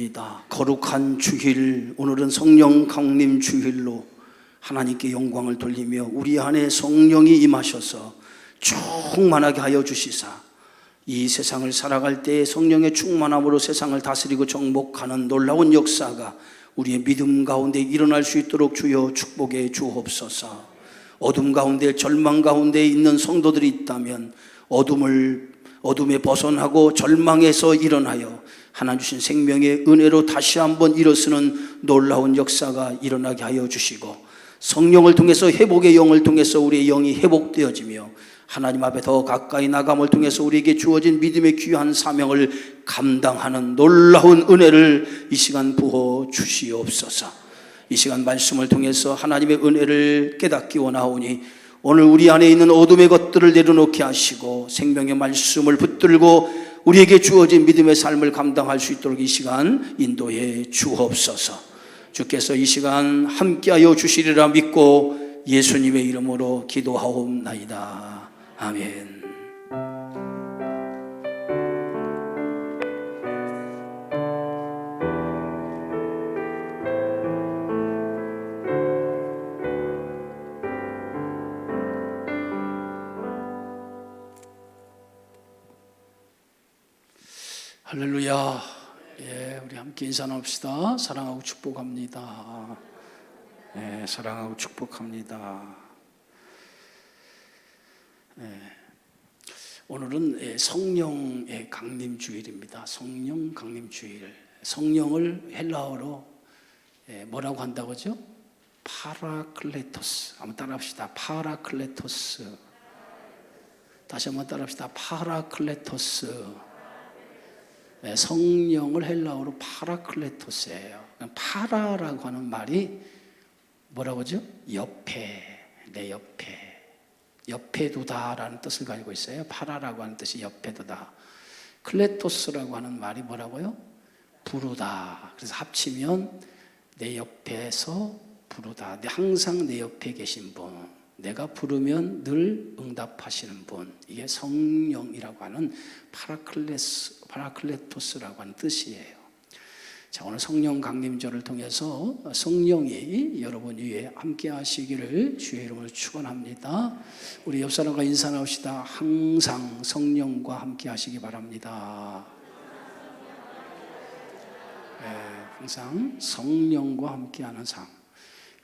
드립니다. 거룩한 주일, 오늘은 성령 강림 주일로 하나님께 영광을 돌리며 우리 안에 성령이 임하셔서 충만하게 하여 주시사 이 세상을 살아갈 때 성령의 충만함으로 세상을 다스리고 정복하는 놀라운 역사가 우리의 믿음 가운데 일어날 수 있도록 주여 축복해 주옵소서. 어둠 가운데, 절망 가운데 있는 성도들이 있다면 어둠에 벗어나고 절망에서 일어나여 하나님 주신 생명의 은혜로 다시 한번 일어서는 놀라운 역사가 일어나게 하여 주시고, 성령을 통해서, 회복의 영을 통해서 우리의 영이 회복되어지며 하나님 앞에 더 가까이 나감을 통해서 우리에게 주어진 믿음의 귀한 사명을 감당하는 놀라운 은혜를 이 시간 부어 주시옵소서. 이 시간 말씀을 통해서 하나님의 은혜를 깨닫기 원하오니 오늘 우리 안에 있는 어둠의 것들을 내려놓게 하시고 생명의 말씀을 붙들고 우리에게 주어진 믿음의 삶을 감당할 수 있도록 이 시간 인도해 주옵소서. 주께서 이 시간 함께하여 주시리라 믿고 예수님의 이름으로 기도하옵나이다. 아멘. 할렐루야. 우리 함께 인사 나눕시다. 사랑하고 축복합니다. 사랑하고 축복합니다. 오늘은 성령의 강림 주일입니다. 성령 강림 주일. 성령을 헬라어로 뭐라고 한다고죠? 파라클레토스. 한번 따라합시다. 파라클레토스. 다시 한번 따라합시다. 파라클레토스. 성령을 헬라어로 파라클레토스예요. 파라라고 하는 말이 뭐라고 하죠? 옆에, 내 옆에, 옆에 두다라는 뜻을 가지고 있어요. 파라라고 하는 뜻이 옆에 두다. 클레토스라고 하는 말이 뭐라고요? 부르다. 그래서 합치면 내 옆에서 부르다. 항상 내 옆에 계신 분, 내가 부르면 늘 응답하시는 분, 이게 성령이라고 하는 파라클레토스라고 하는 뜻이에요. 자, 오늘 성령 강림절을 통해서 성령이 여러분 위에 함께 하시기를 주의 이름으로 축원합니다. 우리 옆 사람과 인사 나옵시다. 항상 성령과 함께 하시기 바랍니다. 항상 성령과 함께하는 삶,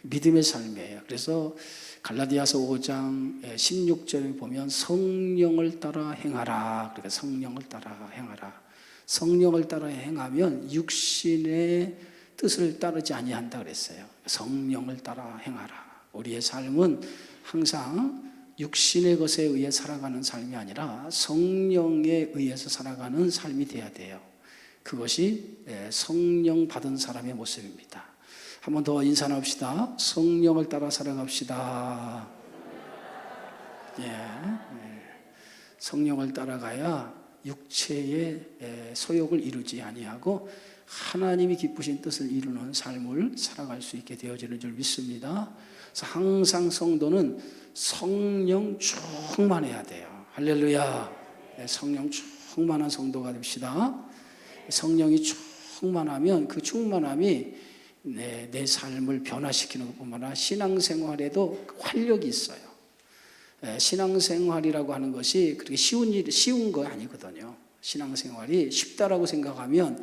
믿음의 삶이에요. 그래서 갈라디아서 5장 16절에 보면 성령을 따라 행하라. 그러니까 성령을 따라 행하라. 성령을 따라 행하면 육신의 뜻을 따르지 아니한다 그랬어요. 성령을 따라 행하라. 우리의 삶은 항상 육신의 것에 의해 살아가는 삶이 아니라 성령에 의해서 살아가는 삶이 돼야 돼요. 그것이 성령 받은 사람의 모습입니다. 한 번 더 인사 나옵시다. 성령을 따라 살아갑시다. 성령을 따라가야 육체의 소욕을 이루지 아니하고 하나님이 기쁘신 뜻을 이루는 삶을 살아갈 수 있게 되어지는 줄 믿습니다. 그래서 항상 성도는 성령 충만해야 돼요. 할렐루야. 성령 충만한 성도가 됩시다. 성령이 충만하면 그 충만함이 내 삶을 변화시키는 것뿐만 아니라 신앙생활에도 활력이 있어요. 신앙생활이라고 하는 것이 그렇게 쉬운 거 아니거든요. 신앙생활이 쉽다라고 생각하면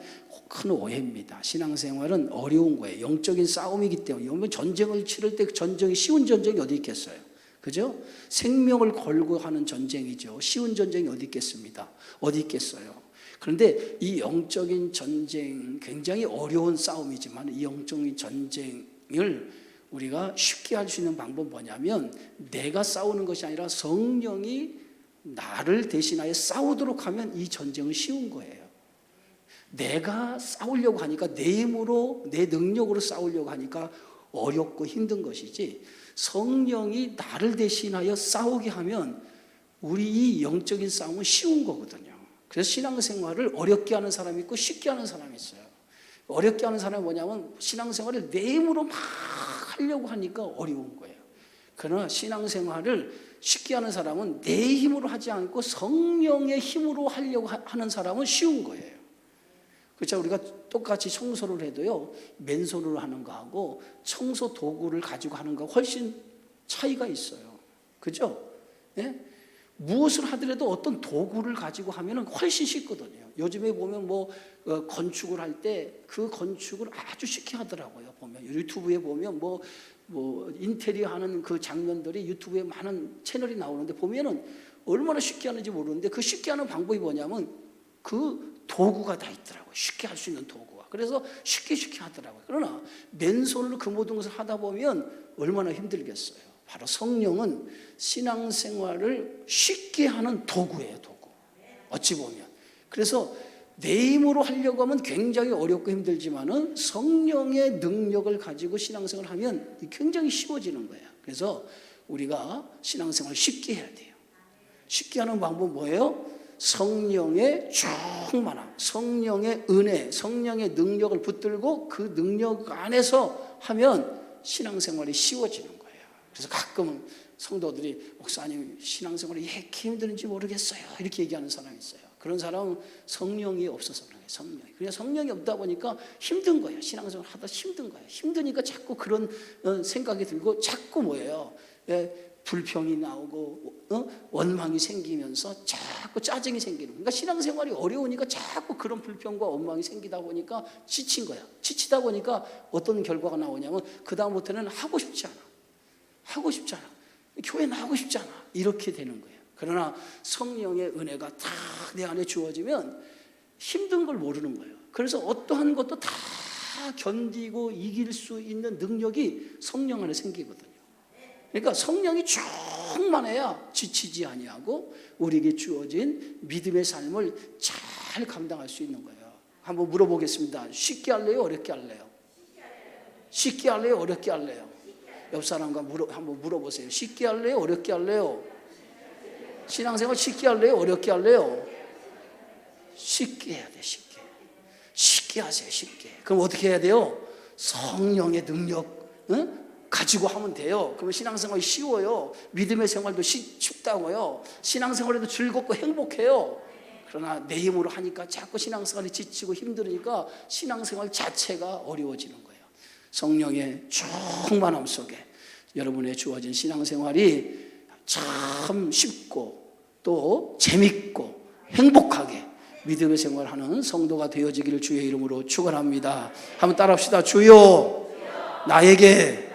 큰 오해입니다. 신앙생활은 어려운 거예요. 영적인 싸움이기 때문에. 여러분 전쟁을 치를 때 전쟁이 쉬운 전쟁이 어디 있겠어요? 그죠? 생명을 걸고 하는 전쟁이죠. 쉬운 전쟁이 어디 있겠습니다. 어디 있겠어요? 그런데 이 영적인 전쟁, 굉장히 어려운 싸움이지만 이 영적인 전쟁을 우리가 쉽게 할 수 있는 방법은 뭐냐면 내가 싸우는 것이 아니라 성령이 나를 대신하여 싸우도록 하면 이 전쟁은 쉬운 거예요. 내가 싸우려고 하니까 내 힘으로, 내 능력으로 싸우려고 하니까 어렵고 힘든 것이지, 성령이 나를 대신하여 싸우게 하면 우리 이 영적인 싸움은 쉬운 거거든요. 그래서 신앙생활을 어렵게 하는 사람이 있고 쉽게 하는 사람이 있어요. 어렵게 하는 사람이 뭐냐면 신앙생활을 내 힘으로 막 하려고 하니까 어려운 거예요. 그러나 신앙생활을 쉽게 하는 사람은 내 힘으로 하지 않고 성령의 힘으로 하려고 하는 사람은 쉬운 거예요. 그렇죠? 우리가 똑같이 청소를 해도요, 맨손으로 하는 거하고 청소 도구를 가지고 하는 거 훨씬 차이가 있어요. 그죠? 예? 무엇을 하더라도 어떤 도구를 가지고 하면 훨씬 쉽거든요. 요즘에 보면 뭐 건축을 할 때 그 건축을 아주 쉽게 하더라고요. 보면 유튜브에 보면 뭐 인테리어 하는 그 장면들이 유튜브에 많은 채널이 나오는데 보면은 얼마나 쉽게 하는지 모르는데 그 쉽게 하는 방법이 뭐냐면 그 도구가 다 있더라고요. 쉽게 할 수 있는 도구가. 그래서 쉽게 하더라고요. 그러나 맨손으로 그 모든 것을 하다 보면 얼마나 힘들겠어요. 바로 성령은 신앙생활을 쉽게 하는 도구예요. 도구. 어찌 보면. 그래서 내 힘으로 하려고 하면 굉장히 어렵고 힘들지만은 성령의 능력을 가지고 신앙생활을 하면 굉장히 쉬워지는 거예요. 그래서 우리가 신앙생활을 쉽게 해야 돼요. 쉽게 하는 방법은 뭐예요? 성령의 충만함, 성령의 은혜, 성령의 능력을 붙들고 그 능력 안에서 하면 신앙생활이 쉬워지는 거예요. 그래서 가끔 성도들이 목사님 신앙생활이 왜 이렇게 힘든지 모르겠어요 이렇게 얘기하는 사람이 있어요. 그런 사람은 성령이 없어서 그런 거예요. 성령이. 그냥 성령이 없다 보니까 힘든 거예요. 신앙생활 하다 힘든 거예요. 힘드니까 자꾸 그런 생각이 들고 자꾸 뭐예요? 불평이 나오고 원망이 생기면서 자꾸 짜증이 생기는 거예요. 그러니까 신앙생활이 어려우니까 자꾸 그런 불평과 원망이 생기다 보니까 지친 거야. 지치다 보니까 어떤 결과가 나오냐면 그 다음부터는 하고 싶지 않아. 교회 나가고 싶지 않아. 이렇게 되는 거예요. 그러나 성령의 은혜가 다 내 안에 주어지면 힘든 걸 모르는 거예요. 그래서 어떠한 것도 다 견디고 이길 수 있는 능력이 성령 안에 생기거든요. 그러니까 성령이 충만해야 지치지 아니하고 우리에게 주어진 믿음의 삶을 잘 감당할 수 있는 거예요. 한번 물어보겠습니다. 쉽게 할래요? 어렵게 할래요? 쉽게 할래요? 어렵게 할래요? 옆 사람과 한번 물어보세요. 쉽게 할래요? 어렵게 할래요? 신앙생활 쉽게 할래요? 어렵게 할래요? 쉽게 해야 돼. 쉽게 하세요. 쉽게. 그럼 어떻게 해야 돼요? 성령의 능력 가지고 하면 돼요. 그러면 신앙생활이 쉬워요. 믿음의 생활도 쉽다고요. 신앙생활에도 즐겁고 행복해요. 그러나 내 힘으로 하니까 자꾸 신앙생활이 지치고 힘들으니까 신앙생활 자체가 어려워지는 거예요. 성령의 충만함 속에 여러분의 주어진 신앙생활이 참 쉽고 또 재밌고 행복하게 믿음의 생활하는 성도가 되어지기를 주의 이름으로 축원합니다. 한번 따라합시다. 주여 나에게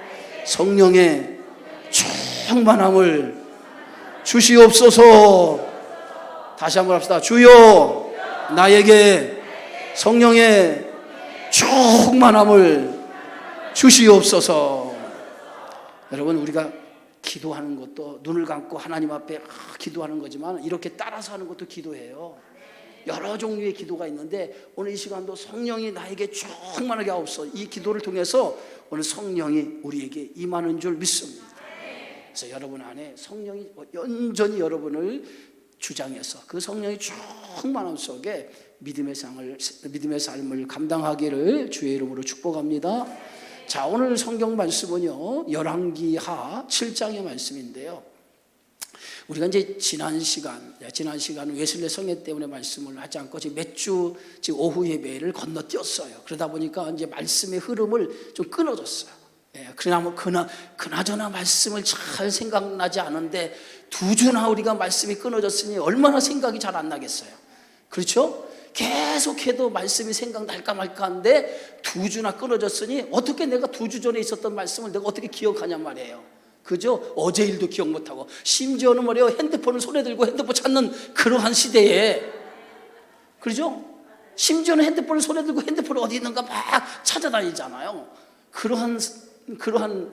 성령의 충만함을 주시옵소서. 다시 한번 합시다. 주여 나에게 성령의 충만함을 주시옵소서. 여러분 우리가 기도하는 것도 눈을 감고 하나님 앞에 기도하는 거지만 이렇게 따라서 하는 것도 기도예요. 여러 종류의 기도가 있는데 오늘 이 시간도 성령이 나에게 충만하게 하옵소서. 이 기도를 통해서 오늘 성령이 우리에게 임하는 줄 믿습니다. 그래서 여러분 안에 성령이 온전히 여러분을 주장해서 그 성령의 충만함 속에 믿음의 삶을 감당하기를 주의 이름으로 축복합니다. 자, 오늘 성경 말씀은요 열왕기하 7장의 말씀인데요. 우리가 이제 지난 시간 웨슬레 성회 때문에 말씀을 하지 않고 지금 몇 주 오후 예배를 건너뛰었어요. 그러다 보니까 이제 말씀의 흐름을 좀 끊어졌어요. 그나저나 말씀을 잘 생각나지 않은데 두 주나 우리가 말씀이 끊어졌으니 얼마나 생각이 잘 안 나겠어요. 그렇죠? 계속해도 말씀이 생각날까 말까 한데 두 주나 끊어졌으니 어떻게 내가 두 주 전에 있었던 말씀을 내가 어떻게 기억하냔 말이에요. 그죠? 어제 일도 기억 못하고 심지어는 뭐래요? 핸드폰을 손에 들고 핸드폰 찾는 그러한 시대에 그렇죠? 심지어는 핸드폰을 손에 들고 핸드폰이 어디 있는가 막 찾아다니잖아요. 그러한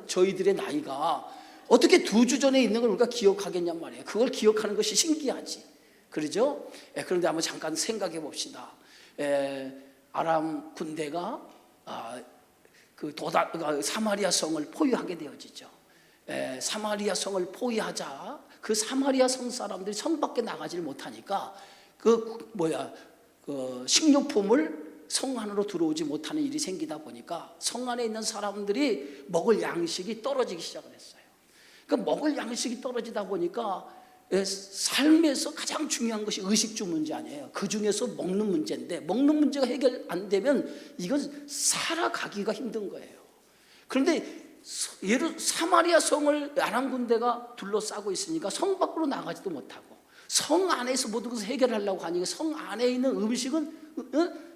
저희들의 나이가 어떻게 두 주 전에 있는 걸 우리가 기억하겠냔 말이에요. 그걸 기억하는 것이 신기하지. 그러죠? 그런데 한번 잠깐 생각해 봅시다. 아람 군대가 사마리아 성을 포위하게 되어지죠. 사마리아 성을 포위하자 그 사마리아 성 사람들이 성 밖에 나가지를 못하니까 식료품을 성 안으로 들어오지 못하는 일이 생기다 보니까 성 안에 있는 사람들이 먹을 양식이 떨어지기 시작을 했어요. 그러니까 먹을 양식이 떨어지다 보니까 삶에서 가장 중요한 것이 의식주 문제 아니에요. 그 중에서 먹는 문제인데, 먹는 문제가 해결 안 되면 이건 살아가기가 힘든 거예요. 그런데 사마리아 성을 아람 군대가 둘러싸고 있으니까 성 밖으로 나가지도 못하고, 성 안에서 모든 것을 해결하려고 하니까 성 안에 있는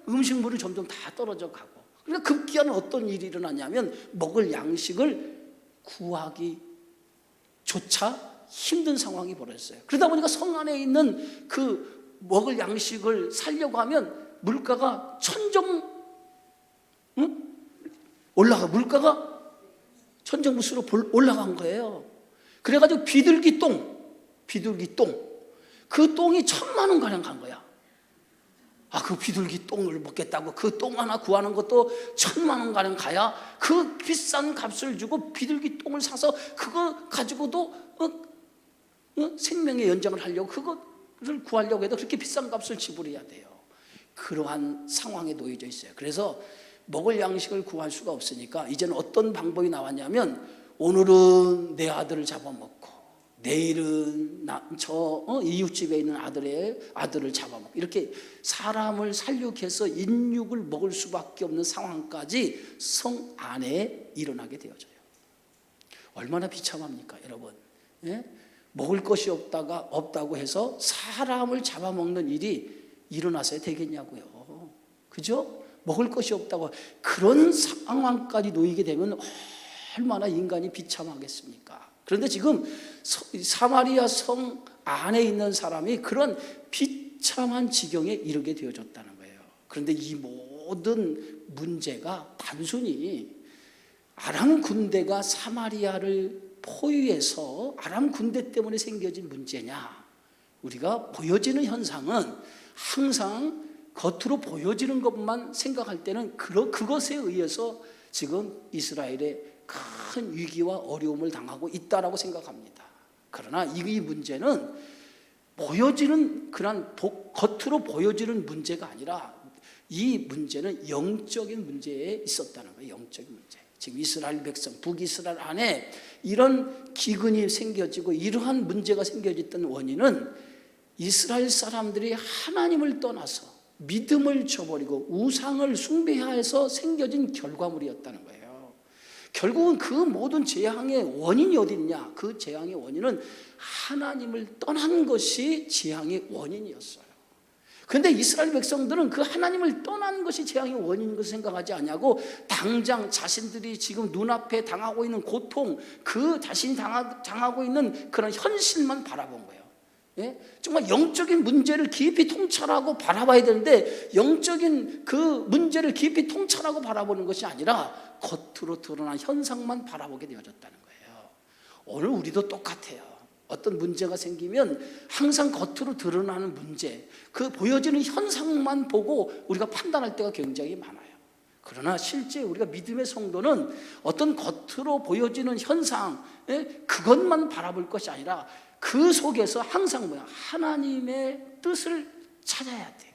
음식물은 점점 다 떨어져 가고, 그러니까 급기야는 어떤 일이 일어나냐면 먹을 양식을 구하기조차 힘든 상황이 벌어졌어요. 그러다 보니까 성 안에 있는 그 먹을 양식을 살려고 하면 물가가 물가가 천정부수로 올라간 거예요. 그래가지고 비둘기 똥, 그 똥이 1,000만 원 가량 간 거야. 그 비둘기 똥을 먹겠다고 그 똥 하나 구하는 것도 1,000만 원 가량 가야 그 비싼 값을 주고 비둘기 똥을 사서 그거 가지고도 생명의 연장을 하려고 그거를 구하려고 해도 그렇게 비싼 값을 지불해야 돼요. 그러한 상황에 놓여져 있어요. 그래서 먹을 양식을 구할 수가 없으니까 이제는 어떤 방법이 나왔냐면, 오늘은 내 아들을 잡아먹고 내일은 이웃집에 있는 아들을 잡아먹고, 이렇게 사람을 살육해서 인육을 먹을 수밖에 없는 상황까지 성 안에 일어나게 되어져요. 얼마나 비참합니까, 여러분? 먹을 것이 없다고 해서 사람을 잡아먹는 일이 일어나서야 되겠냐고요. 그죠? 먹을 것이 없다고 그런 상황까지 놓이게 되면 얼마나 인간이 비참하겠습니까? 그런데 지금 사마리아 성 안에 있는 사람이 그런 비참한 지경에 이르게 되어졌다는 거예요. 그런데 이 모든 문제가 단순히 아람 군대가 사마리아를 포위해서 아람 군대 때문에 생겨진 문제냐? 우리가 보여지는 현상은 항상 겉으로 보여지는 것만 생각할 때는 그것에 의해서 지금 이스라엘의 큰 위기와 어려움을 당하고 있다라고 생각합니다. 그러나 이 문제는 겉으로 보여지는 문제가 아니라 이 문제는 영적인 문제에 있었다는 거예요. 영적인 문제. 지금 이스라엘 백성, 북이스라엘 안에 이런 기근이 생겨지고 이러한 문제가 생겨졌던 원인은 이스라엘 사람들이 하나님을 떠나서 믿음을 저버리고 우상을 숭배해서 생겨진 결과물이었다는 거예요. 결국은 그 모든 재앙의 원인이 어디 있냐? 그 재앙의 원인은 하나님을 떠난 것이 재앙의 원인이었어요. 그런데 이스라엘 백성들은 그 하나님을 떠난 것이 재앙의 원인인 것을 생각하지 않냐고, 당장 자신들이 지금 눈앞에 당하고 있는 고통, 그 자신이 당하고 있는 그런 현실만 바라본 거예요. 정말 영적인 문제를 깊이 통찰하고 바라봐야 되는데, 영적인 그 문제를 깊이 통찰하고 바라보는 것이 아니라 겉으로 드러난 현상만 바라보게 되어졌다는 거예요. 오늘 우리도 똑같아요. 어떤 문제가 생기면 항상 겉으로 드러나는 문제, 그 보여지는 현상만 보고 우리가 판단할 때가 굉장히 많아요. 그러나 실제 우리가 믿음의 성도는 어떤 겉으로 보여지는 현상, 그것만 바라볼 것이 아니라 그 속에서 항상 하나님의 뜻을 찾아야 돼요.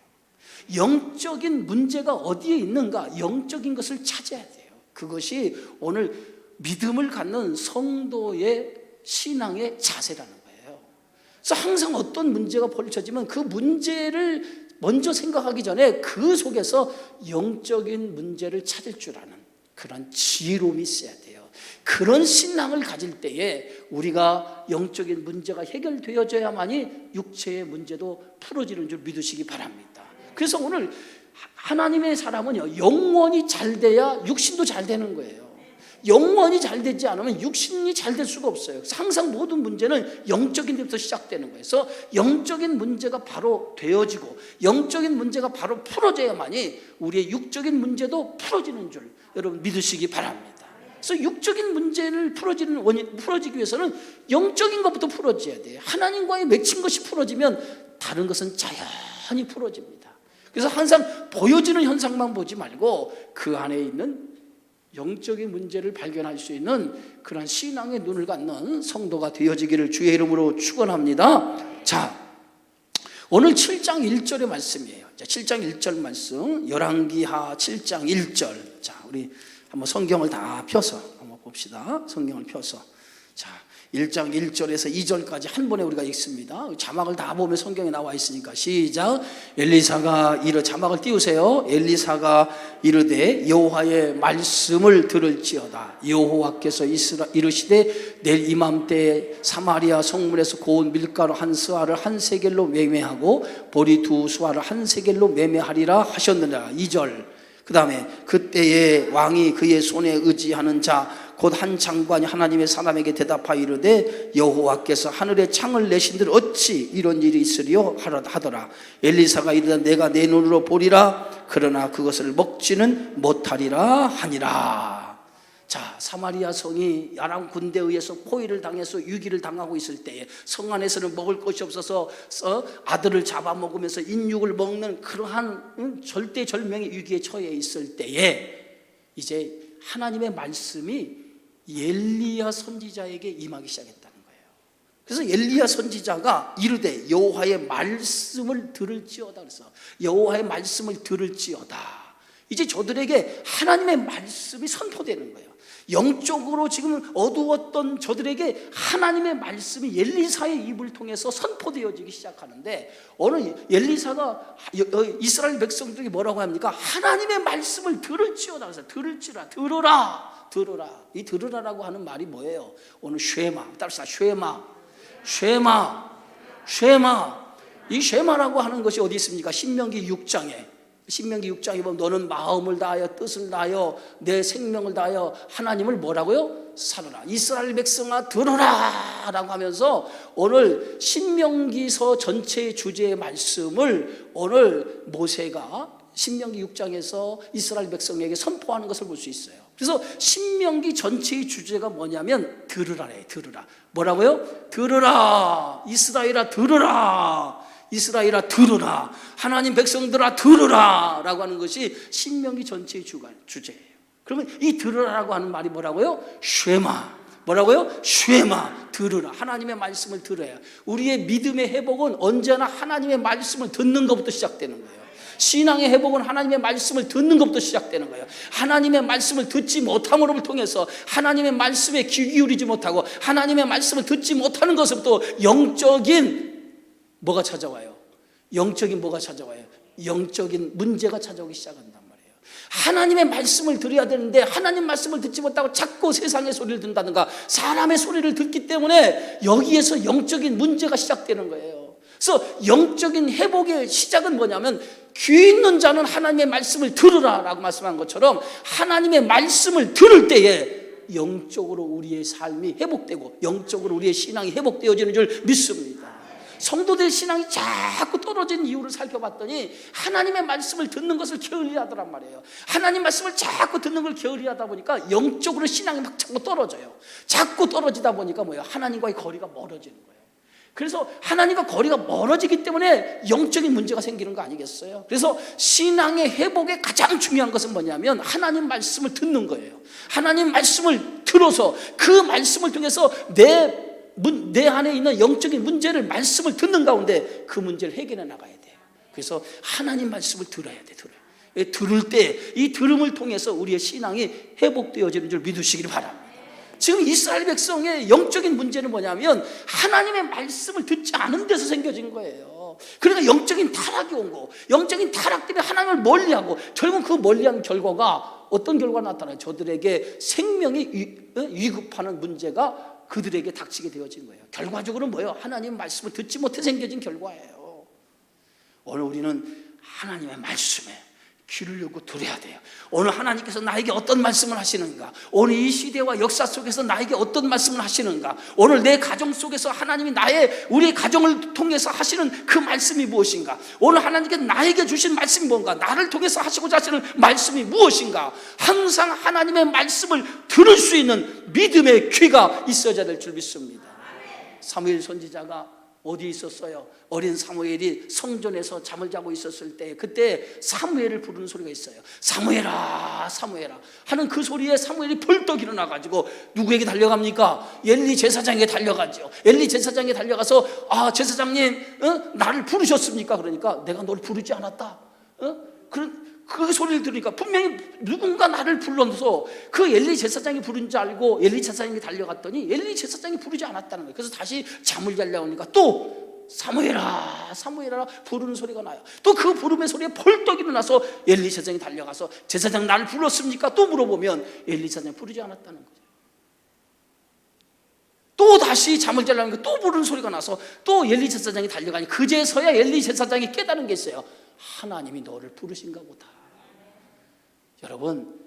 영적인 문제가 어디에 있는가, 영적인 것을 찾아야 돼요. 그것이 오늘 믿음을 갖는 성도의 신앙의 자세라는 거예요. 그래서 항상 어떤 문제가 벌쳐지면 그 문제를 먼저 생각하기 전에 그 속에서 영적인 문제를 찾을 줄 아는 그런 지혜로움이 있어야 돼요. 그런 신앙을 가질 때에 우리가 영적인 문제가 해결되어져야만이 육체의 문제도 풀어지는 줄 믿으시기 바랍니다. 그래서 오늘 하나님의 사람은요, 영원히 잘 돼야 육신도 잘 되는 거예요. 영원히 잘 되지 않으면 육신이 잘 될 수가 없어요. 항상 모든 문제는 영적인 데부터 시작되는 거예요. 그래서 영적인 문제가 바로 되어지고 영적인 문제가 바로 풀어져야만이 우리의 육적인 문제도 풀어지는 줄 여러분 믿으시기 바랍니다. 그래서 육적인 문제를 풀어지기 위해서는 영적인 것부터 풀어져야 돼요. 하나님과의 맺힌 것이 풀어지면 다른 것은 자연히 풀어집니다. 그래서 항상 보여지는 현상만 보지 말고 그 안에 있는 영적인 문제를 발견할 수 있는 그런 신앙의 눈을 갖는 성도가 되어지기를 주의 이름으로 축원합니다. 자, 오늘 7장 1절의 말씀이에요. 자, 7장 1절 말씀, 열왕기하 7장 1절. 자, 우리 한번 성경을 다 펴서 한번 봅시다. 성경을 펴서. 자, 1장 1절에서 2절까지 한 번에 우리가 읽습니다. 자막을 다 보면 성경에 나와 있으니까 시작. 엘리사가 자막을 띄우세요. 엘리사가 이르되 여호와의 말씀을 들을지어다. 여호와께서 이르시되 내일 이맘때에 사마리아 성문에서 고운 밀가루 한 스아를 한 세겔로 매매하고 보리 두 수아를 한 세겔로 매매하리라 하셨느니라. 2절. 그 다음에 그때에 왕이 그의 손에 의지하는 자 곧 한 장관이 하나님의 사람에게 대답하여 이르되 여호와께서 하늘에 창을 내신들 어찌 이런 일이 있으리요 하더라. 엘리사가 이르되 내가 내 눈으로 보리라. 그러나 그것을 먹지는 못하리라 하니라. 자, 사마리아 성이 아람 군대에 의해서 포위를 당해서 유기를 당하고 있을 때에 성 안에서는 먹을 것이 없어서 아들을 잡아먹으면서 인육을 먹는 그러한 절대절명의 위기에 처해 있을 때에 이제 하나님의 말씀이 엘리야 선지자에게 임하기 시작했다는 거예요. 그래서 엘리야 선지자가 이르되 여호와의 말씀을 들을지어다. 그래서 여호와의 말씀을 들을지어다. 이제 저들에게 하나님의 말씀이 선포되는 거예요. 영적으로 지금 어두웠던 저들에게 하나님의 말씀이 엘리사의 입을 통해서 선포되어지기 시작하는데, 어느 엘리사가 이스라엘 백성들에게 뭐라고 합니까? 하나님의 말씀을 들을지어다. 그래서 들으라. 이 들으라라고 하는 말이 뭐예요? 오늘 쉐마, 따라서 쉐마. 이 쉐마라고 하는 것이 어디 있습니까? 신명기 6장에 보면 너는 마음을 다하여 뜻을 다하여 내 생명을 다하여 하나님을 뭐라고요? 살아라. 이스라엘 백성아 들어라 라고 하면서 오늘 신명기서 전체의 주제의 말씀을 오늘 모세가 신명기 6장에서 이스라엘 백성에게 선포하는 것을 볼 수 있어요. 그래서 신명기 전체의 주제가 뭐냐면 들으라래. 들으라. 뭐라고요? 들으라. 이스라엘아 들으라. 하나님 백성들아 들으라 라고 하는 것이 신명기 전체의 주제예요. 그러면 이 들으라라고 하는 말이 뭐라고요? 쉐마. 뭐라고요? 쉐마. 들으라. 하나님의 말씀을 들어야. 우리의 믿음의 회복은 언제나 하나님의 말씀을 듣는 것부터 시작되는 거예요. 신앙의 회복은 하나님의 말씀을 듣는 것부터 시작되는 거예요. 하나님의 말씀을 듣지 못함으로 통해서 하나님의 말씀에 귀 기울이지 못하고 하나님의 말씀을 듣지 못하는 것부터 영적인 뭐가 찾아와요? 영적인 문제가 찾아오기 시작한단 말이에요. 하나님의 말씀을 들어야 되는데 하나님 말씀을 듣지 못하고 자꾸 세상의 소리를 듣는다든가 사람의 소리를 듣기 때문에 여기에서 영적인 문제가 시작되는 거예요. 그래서 영적인 회복의 시작은 뭐냐면 귀 있는 자는 하나님의 말씀을 들으라 라고 말씀한 것처럼 하나님의 말씀을 들을 때에 영적으로 우리의 삶이 회복되고 영적으로 우리의 신앙이 회복되어지는 줄 믿습니다. 성도들의 신앙이 자꾸 떨어진 이유를 살펴봤더니 하나님의 말씀을 듣는 것을 게을리하더란 말이에요. 하나님 말씀을 자꾸 듣는 걸 게을리하다 보니까 영적으로 신앙이 막 자꾸 떨어져요. 자꾸 떨어지다 보니까 뭐예요? 하나님과의 거리가 멀어지는 거예요. 그래서 하나님과 거리가 멀어지기 때문에 영적인 문제가 생기는 거 아니겠어요? 그래서 신앙의 회복에 가장 중요한 것은 뭐냐면 하나님 말씀을 듣는 거예요. 하나님 말씀을 들어서 그 말씀을 통해서 내 안에 있는 영적인 문제를 말씀을 듣는 가운데 그 문제를 해결해 나가야 돼요. 그래서 하나님 말씀을 들어야 돼. 들을 때 이 들음을 통해서 우리의 신앙이 회복되어지는 줄 믿으시기를 바랍니다. 지금 이스라엘 백성의 영적인 문제는 뭐냐면 하나님의 말씀을 듣지 않은 데서 생겨진 거예요. 그러니까 영적인 타락이 온 거, 영적인 타락 때문에 하나님을 멀리하고 결국 그 멀리한 결과가 어떤 결과가 나타나요? 저들에게 생명이 위급하는 문제가 그들에게 닥치게 되어진 거예요. 결과적으로 뭐예요? 하나님 말씀을 듣지 못해 생겨진 결과예요. 오늘 우리는 하나님의 말씀에 귀를 열고 들어야 돼요. 오늘 하나님께서 나에게 어떤 말씀을 하시는가? 오늘 이 시대와 역사 속에서 나에게 어떤 말씀을 하시는가? 오늘 내 가정 속에서 하나님이 우리 가정을 통해서 하시는 그 말씀이 무엇인가? 오늘 하나님께서 나에게 주신 말씀이 뭔가? 나를 통해서 하시고자 하시는 말씀이 무엇인가? 항상 하나님의 말씀을 들을 수 있는 믿음의 귀가 있어야 될 줄 믿습니다. 사무엘 선지자가 어디 있었어요? 어린 사무엘이 성전에서 잠을 자고 있었을 때 그때 사무엘을 부르는 소리가 있어요. 사무엘아 사무엘아 하는 그 소리에 사무엘이 벌떡 일어나가지고 누구에게 달려갑니까? 엘리 제사장에게 달려가죠. 엘리 제사장에게 달려가서 제사장님 나를 부르셨습니까? 그러니까 내가 너를 부르지 않았다. 그 소리를 들으니까 분명히 누군가 나를 불러서 그 엘리 제사장이 부른 줄 알고 엘리 제사장이 달려갔더니 엘리 제사장이 부르지 않았다는 거예요. 그래서 다시 잠을 자려고 하니까 또 사무엘아 사무엘아 부르는 소리가 나요. 또 그 부름의 소리에 벌떡 일어나서 엘리 제사장이 달려가서 제사장 나를 불렀습니까? 또 물어보면 엘리 제사장이 부르지 않았다는 거죠. 또 다시 잠을 자려니까 또 부르는 소리가 나서 또 엘리 제사장이 달려가니 그제서야 엘리 제사장이 깨달은 게 있어요. 하나님이 너를 부르신가 보다. 여러분,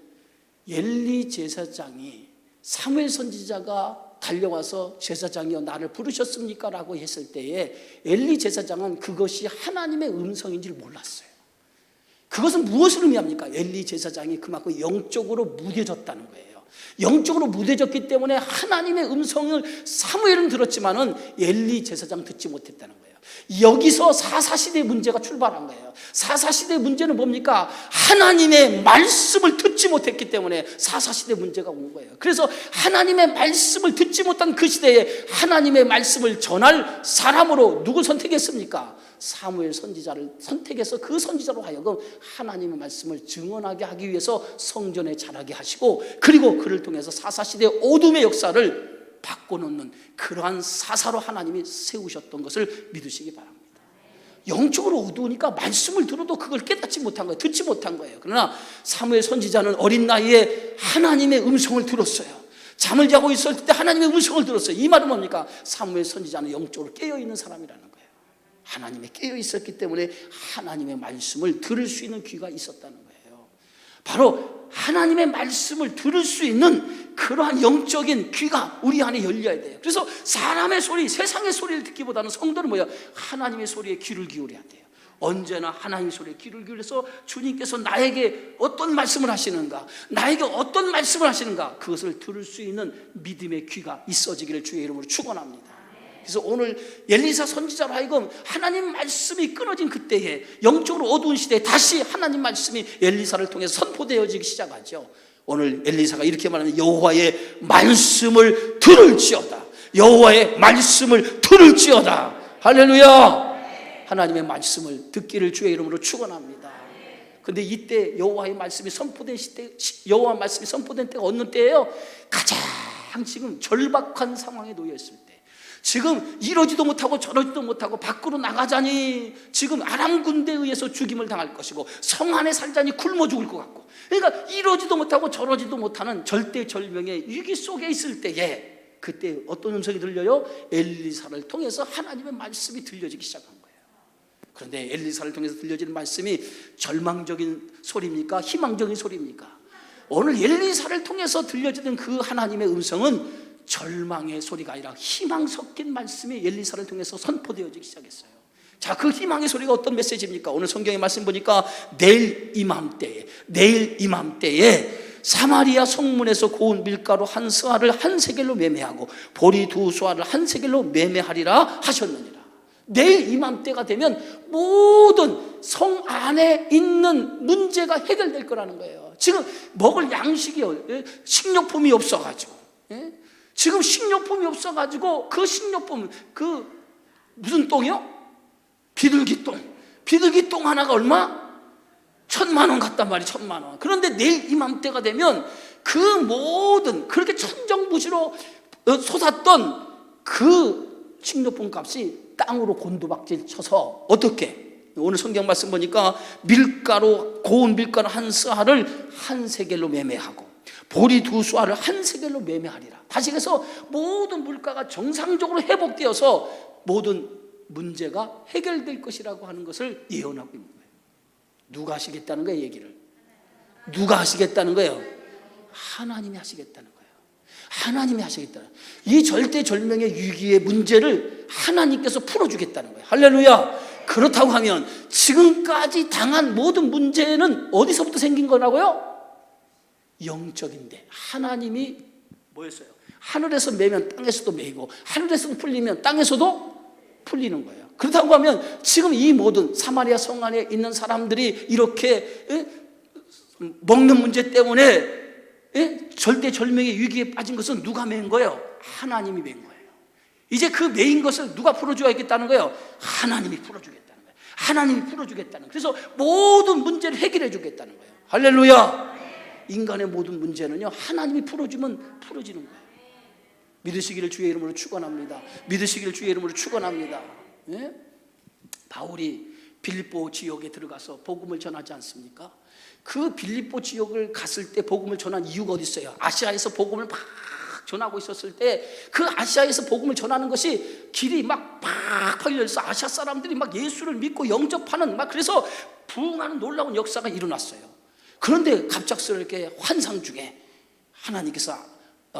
엘리 제사장이 사무엘 선지자가 달려와서 제사장이여 나를 부르셨습니까? 라고 했을 때에 엘리 제사장은 그것이 하나님의 음성인 줄 몰랐어요. 그것은 무엇을 의미합니까? 엘리 제사장이 그만큼 영적으로 무뎌졌다는 거예요. 영적으로 무뎌졌기 때문에 하나님의 음성을 사무엘은 들었지만은 엘리 제사장 듣지 못했다는 거예요. 여기서 사사시대의 문제가 출발한 거예요. 사사시대의 문제는 뭡니까? 하나님의 말씀을 듣지 못했기 때문에 사사시대 문제가 온 거예요. 그래서 하나님의 말씀을 듣지 못한 그 시대에 하나님의 말씀을 전할 사람으로 누구 선택했습니까? 사무엘 선지자를 선택해서 그 선지자로 하여금 하나님의 말씀을 증언하게 하기 위해서 성전에 자라게 하시고, 그리고 그를 통해서 사사시대의 어둠의 역사를 바꿔놓는 그러한 사사로 하나님이 세우셨던 것을 믿으시기 바랍니다. 영적으로 어두우니까 말씀을 들어도 그걸 깨닫지 못한 거예요. 듣지 못한 거예요. 그러나 사무엘 선지자는 어린 나이에 하나님의 음성을 들었어요. 잠을 자고 있을 때 하나님의 음성을 들었어요. 이 말은 뭡니까? 사무엘 선지자는 영적으로 깨어있는 사람이라는 거예요. 하나님에 깨어 있었기 때문에 하나님의 말씀을 들을 수 있는 귀가 있었다는 거예요. 바로 하나님의 말씀을 들을 수 있는 그러한 영적인 귀가 우리 안에 열려야 돼요. 그래서 사람의 소리, 세상의 소리를 듣기보다는 성도는 뭐예요? 하나님의 소리에 귀를 기울여야 돼요. 언제나 하나님의 소리에 귀를 기울여서 주님께서 나에게 어떤 말씀을 하시는가, 나에게 어떤 말씀을 하시는가, 그것을 들을 수 있는 믿음의 귀가 있어지기를 주의 이름으로 축원합니다. 그래서 오늘 엘리사 선지자로 하여금 하나님 말씀이 끊어진 그때에, 영적으로 어두운 시대에 다시 하나님 말씀이 엘리사를 통해서 선포되어지기 시작하죠. 오늘 엘리사가 이렇게 말하는, 여호와의 말씀을 들을지어다, 여호와의 말씀을 들을지어다. 할렐루야. 하나님의 말씀을 듣기를 주의 이름으로 축원합니다. 근데 이때 여호와의 말씀이 선포된 시대, 여호와 말씀이 선포된 때가 어느 때예요? 가장 지금 절박한 상황에 놓여 있을 때, 지금 이러지도 못하고 저러지도 못하고 밖으로 나가자니 지금 아람 군대에 의해서 죽임을 당할 것이고 성 안에 살자니 굶어 죽을 것 같고, 그러니까 이러지도 못하고 저러지도 못하는 절대절명의 위기 속에 있을 때에, 그때 어떤 음성이 들려요? 엘리사를 통해서 하나님의 말씀이 들려지기 시작한 거예요. 그런데 엘리사를 통해서 들려지는 말씀이 절망적인 소리입니까? 희망적인 소리입니까? 오늘 엘리사를 통해서 들려지는 그 하나님의 음성은 절망의 소리가 아니라 희망 섞인 말씀이 엘리사를 통해서 선포되어지기 시작했어요. 자, 그 희망의 소리가 어떤 메시지입니까? 오늘 성경의 말씀 보니까 내일 이맘때에 사마리아 성문에서 고운 밀가루 한 스아를 한 세겔로 매매하고 보리 두 수아를 한 세겔로 매매하리라 하셨느니라. 내일 이맘때가 되면 모든 성 안에 있는 문제가 해결될 거라는 거예요. 지금 먹을 양식이, 식료품이 없어가지고, 지금 식료품이 없어가지고, 그 식료품, 그 무슨 똥이요? 비둘기 똥 하나가 얼마? 1,000만 원 같단 말이에요. 1,000만 원. 그런데 내일 이맘때가 되면 그 모든 그렇게 천정부시로 솟았던 그 식료품 값이 땅으로 곤두박질 쳐서 어떻게? 오늘 성경 말씀 보니까 고운 밀가루 한 스아를 한 세겔로 매매하고 보리 두 수아를 한 세겔로 매매하리라. 다시 해서 모든 물가가 정상적으로 회복되어서 모든 문제가 해결될 것이라고 하는 것을 예언하고 있는 거예요. 누가 하시겠다는 거예요? 얘기를 누가 하시겠다는 거예요? 하나님이 하시겠다는 거예요. 하나님이 하시겠다는, 이 절대절명의 위기의 문제를 하나님께서 풀어주겠다는 거예요. 할렐루야. 그렇다고 하면 지금까지 당한 모든 문제는 어디서부터 생긴 거라고요? 영적인데, 하나님이 뭐였어요? 하늘에서 매면 땅에서도 매이고 하늘에서 풀리면 땅에서도 풀리는 거예요. 그렇다고 하면 지금 이 모든 사마리아 성 안에 있는 사람들이 이렇게 먹는 문제 때문에 절대절명의 위기에 빠진 것은 누가 맨 거예요? 하나님이 맨 거예요. 이제 그 매인 것을 누가 풀어줘야겠다는 거예요? 하나님이 풀어주겠다는 거예요. 하나님이 풀어주겠다는, 그래서 모든 문제를 해결해 주겠다는 거예요. 할렐루야. 인간의 모든 문제는요, 하나님이 풀어주면 풀어지는 거예요. 믿으시기를 주의 이름으로 축원합니다. 믿으시기를 주의 이름으로 축원합니다. 예? 바울이 빌립보 지역에 들어가서 복음을 전하지 않습니까? 그 빌립보 지역을 갔을 때 복음을 전한 이유가 어디 있어요? 아시아에서 복음을 막 전하고 있었을 때 그 아시아에서 복음을 전하는 것이 길이 막 팍 열려서 아시아 사람들이 막 예수를 믿고 영접하는, 막 그래서 부흥하는 놀라운 역사가 일어났어요. 그런데 갑작스럽게 환상 중에 하나님께서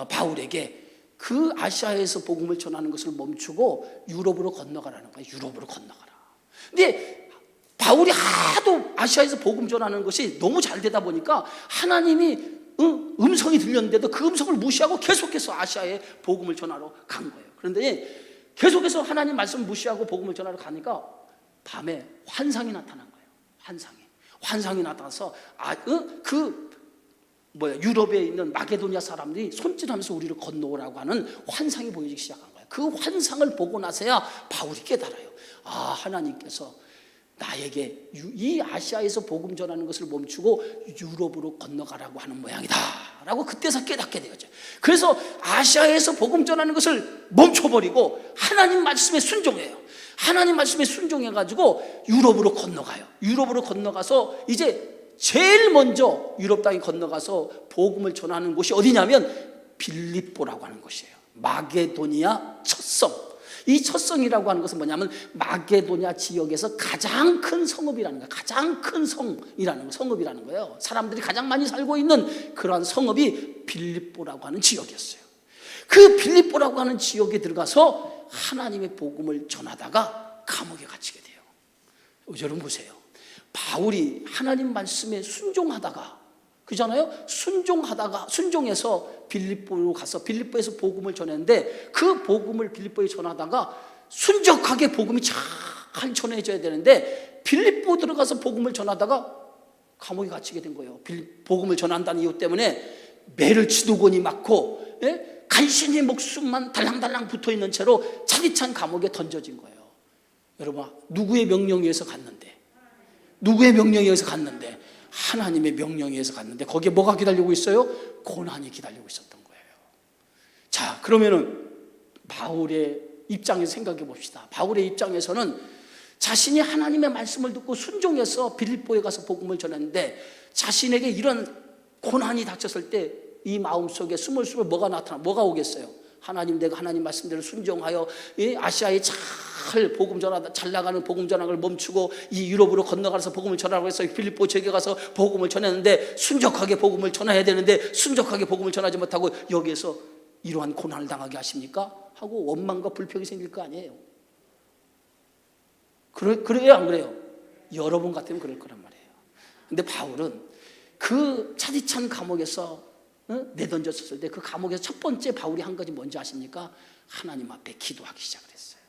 바울에게 그 아시아에서 복음을 전하는 것을 멈추고 유럽으로 건너가라는 거예요. 유럽으로 건너가라. 근데 바울이 하도 아시아에서 복음 전하는 것이 너무 잘 되다 보니까 하나님이 음성이 들렸는데도 그 음성을 무시하고 계속해서 아시아에 복음을 전하러 간 거예요. 그런데 계속해서 하나님 말씀을 무시하고 복음을 전하러 가니까 밤에 환상이 나타난 거예요. 환상이 나타나서 유럽에 있는 마게도니아 사람들이 손짓하면서 우리를 건너오라고 하는 환상이 보이기 시작한 거예요. 그 환상을 보고 나서야 바울이 깨달아요. 하나님께서 나에게 이 아시아에서 복음 전하는 것을 멈추고 유럽으로 건너가라고 하는 모양이다 라고 그때서 깨닫게 되었죠. 그래서 아시아에서 복음 전하는 것을 멈춰버리고 하나님 말씀에 순종해요. 하나님 말씀에 순종해가지고 유럽으로 건너가요. 유럽으로 건너가서 이제 제일 먼저 유럽 땅에 건너가서 복음을 전하는 곳이 어디냐면 빌립보라고 하는 곳이에요. 마게도니아 첫성. 이 첫성이라고 하는 것은 뭐냐면 마게도니아 지역에서 가장 큰 성읍이라는 거예요. 가장 큰 성읍이라는 거예요. 사람들이 가장 많이 살고 있는 그러한 성읍이 빌립보라고 하는 지역이었어요. 그 빌립보라고 하는 지역에 들어가서 하나님의 복음을 전하다가 감옥에 갇히게 돼요. 여러분 보세요. 바울이 하나님 말씀에 순종하다가, 그잖아요. 순종해서 빌립보로 가서 빌립보에서 복음을 전했는데 그 복음을 빌립보에 전하다가 순적하게 복음이 잘 전해져야 되는데 빌립보 들어가서 복음을 전하다가 감옥에 갇히게 된 거예요. 복음을 전한다는 이유 때문에 매를 치두곤이 맞고 간신히 목숨만 달랑달랑 붙어있는 채로 차디찬 감옥에 던져진 거예요. 여러분, 누구의 명령에 의해서 갔는데? 하나님의 명령에 의해서 갔는데 거기에 뭐가 기다리고 있어요? 고난이 기다리고 있었던 거예요. 자, 그러면은 바울의 입장에서 생각해 봅시다. 바울의 입장에서는 자신이 하나님의 말씀을 듣고 순종해서 빌립보에 가서 복음을 전했는데 자신에게 이런 고난이 닥쳤을 때 이 마음속에 스물스물 뭐가 오겠어요? 하나님, 내가 하나님 말씀대로 순종하여 아시아에 잘 나가는 복음 전하는 걸 멈추고 이 유럽으로 건너가서 복음을 전하라고 해서 빌립보 지역에 가서 복음을 전했는데 순적하게 복음을 전해야 되는데 순적하게 복음을 전하지 못하고 여기에서 이러한 고난을 당하게 하십니까? 하고 원망과 불평이 생길 거 아니에요. 그래요, 안 그래요? 여러분 같으면 그럴 거란 말이에요. 근데 바울은 그 차디찬 감옥에서 내던졌을 때 그 감옥에서 첫 번째 바울이 한 가지 뭔지 아십니까? 하나님 앞에 기도하기 시작을 했어요.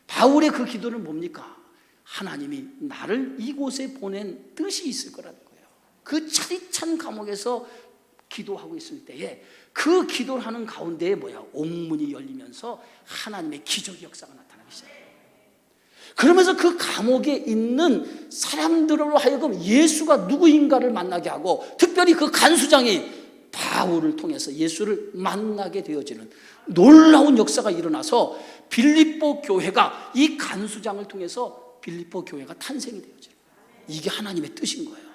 바울의 그 기도는 뭡니까? 하나님이 나를 이곳에 보낸 뜻이 있을 거라는 거예요. 그 차디찬 감옥에서 기도하고 있을 때에 그 기도를 하는 가운데에 옥문이 열리면서 하나님의 기적 역사가 나타나기 시작해요. 그러면서 그 감옥에 있는 사람들로 하여금 예수가 누구인가를 만나게 하고 특별히 그 간수장이 바울을 통해서 예수를 만나게 되어지는 놀라운 역사가 일어나서 빌립보 교회가 이 간수장을 통해서 빌립보 교회가 탄생이 되어져요. 이게 하나님의 뜻인 거예요.